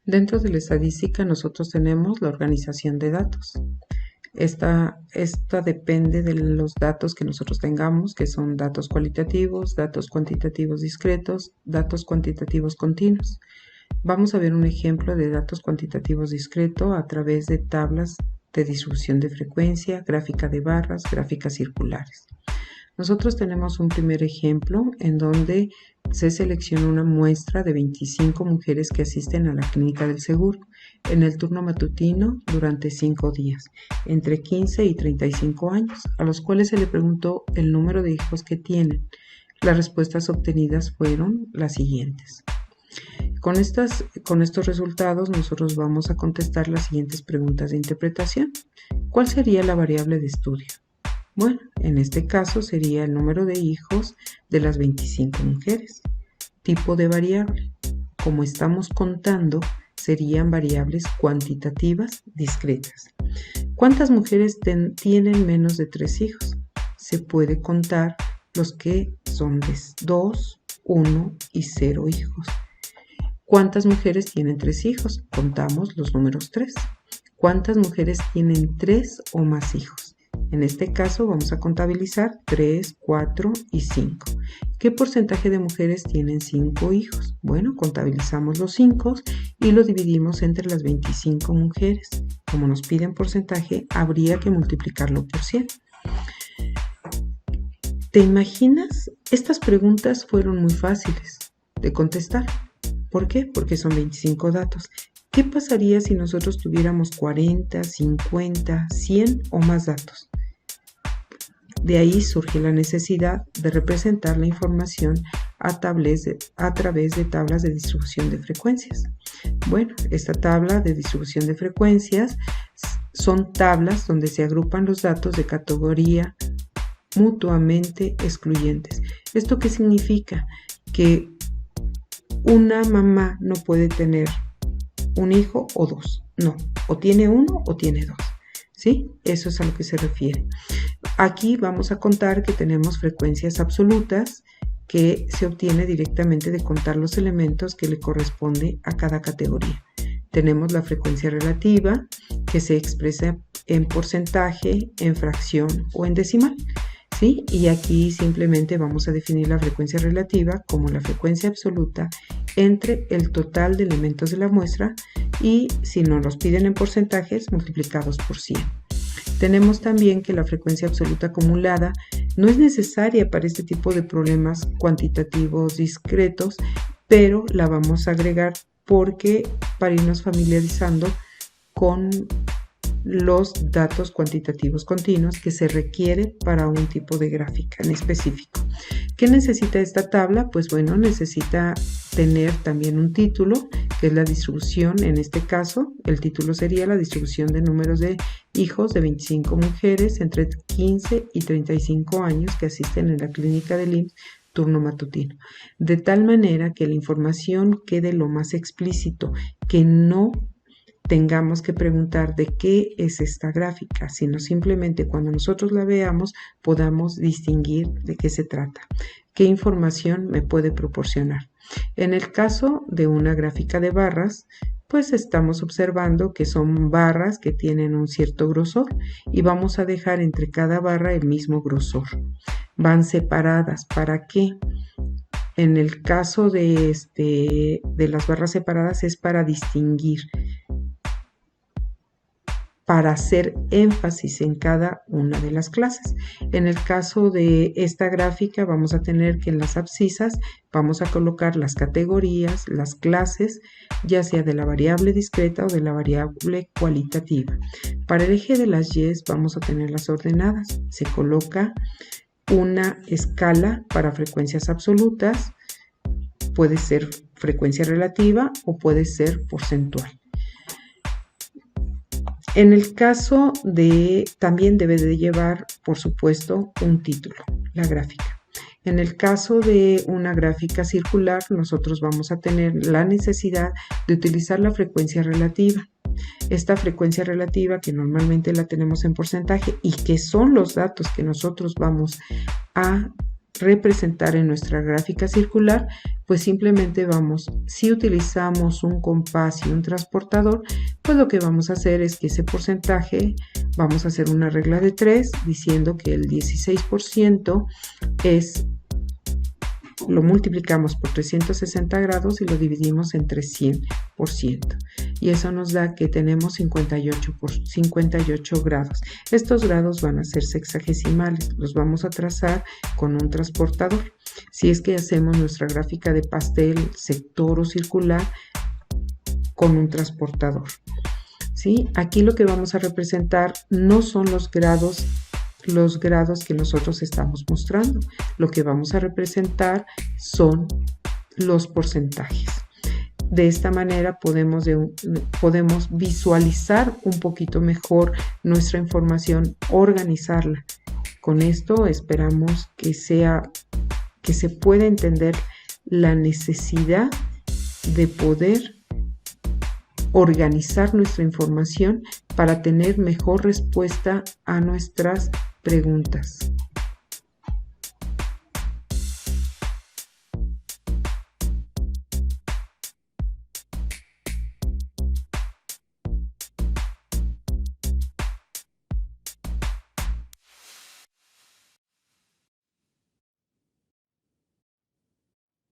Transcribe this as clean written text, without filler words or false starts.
Dentro de la estadística nosotros tenemos la organización de datos. Esta depende de los datos que nosotros tengamos, que son datos cualitativos, datos cuantitativos discretos, datos cuantitativos continuos. Vamos a ver un ejemplo de datos cuantitativos discretos a través de tablas de distribución de frecuencia, gráfica de barras, gráficas circulares. Nosotros tenemos un primer ejemplo en donde se selecciona una muestra de 25 mujeres que asisten a la clínica del seguro en el turno matutino durante 5 días, entre 15 y 35 años, a los cuales se le preguntó el número de hijos que tienen. Las respuestas obtenidas fueron las siguientes. Con estos resultados nosotros vamos a contestar las siguientes preguntas de interpretación. ¿Cuál sería la variable de estudio? Bueno, en este caso sería el número de hijos de las 25 mujeres. Tipo de variable. Como estamos contando, serían variables cuantitativas discretas. ¿Cuántas mujeres tienen menos de 3 hijos? Se puede contar los que son de 2, 1 y 0 hijos. ¿Cuántas mujeres tienen 3 hijos? Contamos los números 3. ¿Cuántas mujeres tienen 3 o más hijos? En este caso vamos a contabilizar 3, 4 y 5. ¿Qué porcentaje de mujeres tienen 5 hijos? Bueno, contabilizamos los 5 y lo dividimos entre las 25 mujeres. Como nos piden porcentaje, habría que multiplicarlo por 100. ¿Te imaginas? Estas preguntas fueron muy fáciles de contestar. ¿Por qué? Porque son 25 datos. ¿Qué pasaría si nosotros tuviéramos 40, 50, 100 o más datos? De ahí surge la necesidad de representar la información a través de tablas de distribución de frecuencias. Bueno, esta tabla de distribución de frecuencias son tablas donde se agrupan los datos de categoría mutuamente excluyentes. ¿Esto qué significa? Que una mamá no puede tener un hijo o 2. No, o tiene 1 o tiene 2. ¿Sí? Eso es a lo que se refiere. Aquí vamos a contar que tenemos frecuencias absolutas que se obtiene directamente de contar los elementos que le corresponde a cada categoría. Tenemos la frecuencia relativa que se expresa en porcentaje, en fracción o en decimal. ¿Sí? Y aquí simplemente vamos a definir la frecuencia relativa como la frecuencia absoluta entre el total de elementos de la muestra y si nos los piden en porcentajes multiplicados por 100. Tenemos también que la frecuencia absoluta acumulada no es necesaria para este tipo de problemas cuantitativos discretos, pero la vamos a agregar porque para irnos familiarizando con los datos cuantitativos continuos que se requiere para un tipo de gráfica en específico. ¿Qué necesita esta tabla? Pues bueno, necesita tener también un título, que es la distribución. En este caso, el título sería la distribución de números de hijos de 25 mujeres entre 15 y 35 años que asisten en la clínica del IMSS turno matutino. De tal manera que la información quede lo más explícito, que no tengamos que preguntar de qué es esta gráfica, sino simplemente cuando nosotros la veamos podamos distinguir de qué se trata, qué información me puede proporcionar. En el caso de una gráfica de barras, pues estamos observando que son barras que tienen un cierto grosor y vamos a dejar entre cada barra el mismo grosor. Van separadas, ¿para qué? En el caso de las barras separadas es para distinguir, para hacer énfasis en cada una de las clases. En el caso de esta gráfica vamos a tener que en las abscisas vamos a colocar las categorías, las clases, ya sea de la variable discreta o de la variable cualitativa. Para el eje de las Y vamos a tener las ordenadas. Se coloca una escala para frecuencias absolutas, puede ser frecuencia relativa o puede ser porcentual. En el caso de, también debe de llevar, por supuesto, un título, la gráfica. En el caso de una gráfica circular, nosotros vamos a tener la necesidad de utilizar la frecuencia relativa. Esta frecuencia relativa que normalmente la tenemos en porcentaje y que son los datos que nosotros vamos a representar en nuestra gráfica circular, pues simplemente si utilizamos un compás y un transportador, pues lo que vamos a hacer es que ese porcentaje, vamos a hacer una regla de 3 diciendo que el 16% lo multiplicamos por 360 grados y lo dividimos entre 100%. Y eso nos da que tenemos 58 grados. Estos grados van a ser sexagesimales. Los vamos a trazar con un transportador. Si es que hacemos nuestra gráfica de pastel, sector o circular con un transportador. ¿Sí? Aquí lo que vamos a representar no son los grados que nosotros estamos mostrando. Lo que vamos a representar son los porcentajes. De esta manera podemos visualizar un poquito mejor nuestra información, organizarla. Con esto esperamos que se pueda entender la necesidad de poder organizar nuestra información para tener mejor respuesta a nuestras preguntas.